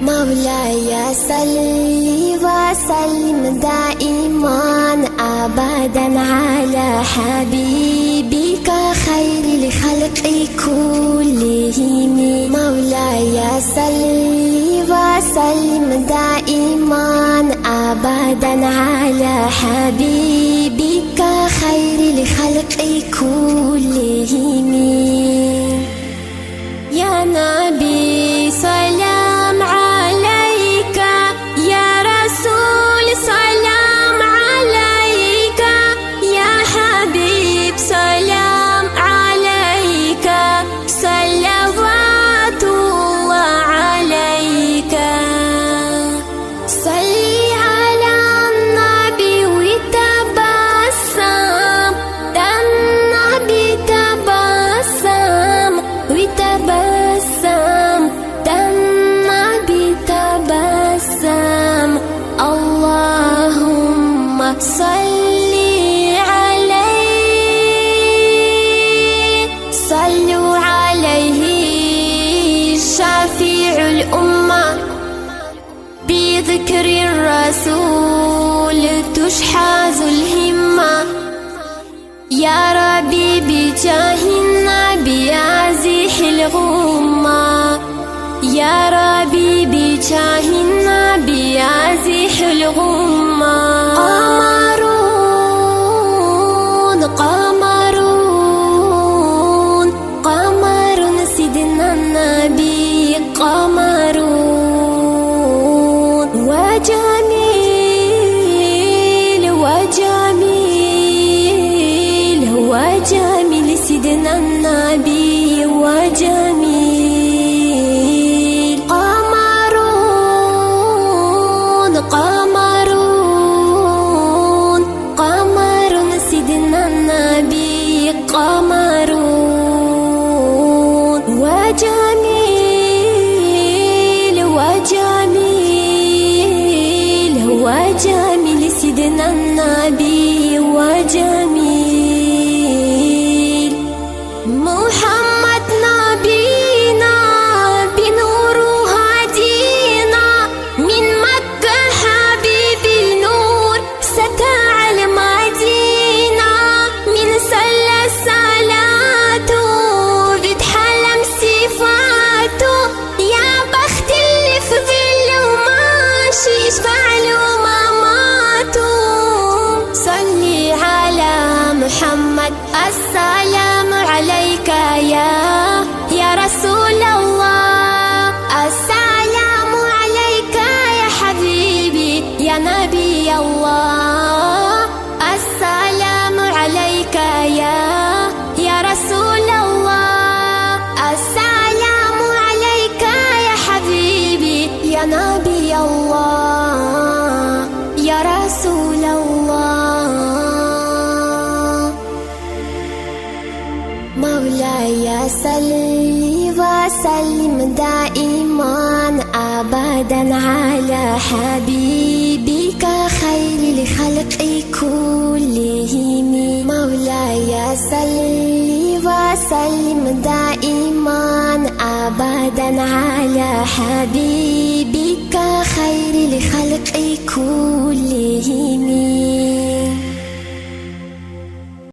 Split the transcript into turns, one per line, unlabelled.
مولاي صل وسلم دائما أبدا على حبيبك خير الخلق كلهم. مولاي صل وسلم دائما أبدا على حبيبك خير الخلق كلهم. يا نبي سلام عليك، يا رسول سلام عليك، يا حبيب سلام عليك، صلوات الله عليك. صلي على النبي وتبسم، ده النبي تبسم وتبسم، ده النبي تبسم. اللهم صل عليه، صلوا عليه شفيع الأمة، بذكر الرسول تشحذ الهمة. يا ربي بجاه النبي أزح الغمة، يا ربي بجاه النبي أزح الغمة. قمرون قمرون قمرون سيدنا النبي، قمرون وجميل وجميل وجميل سيدنا النبي وجميل. قمرون قمرون قمرون سيدنا النبي، قمرون وجميل وجميل وجميل سيدنا النبي وجميل. محمد نبينا بنور هدينا، من مكة حبيب النور سطع المدينة، من صلى صلاته بتحلم صفاته، يا بخت اللي في ظله وماشي يشفع له مماته. صلي على محمد، السلام عليك يا رسول الله، السلام عليك يا حبيبي يا نبي الله، السلام عليك يا رسول الله، السلام عليك يا حبيبي يا نبي الله، يا رسول الله. مولاي صل وسلم دائما أبدا على حبيبك خير الخلق كلهم. مولاي صل وسلم دائما أبدا على حبيبك خير الخلق كلهم.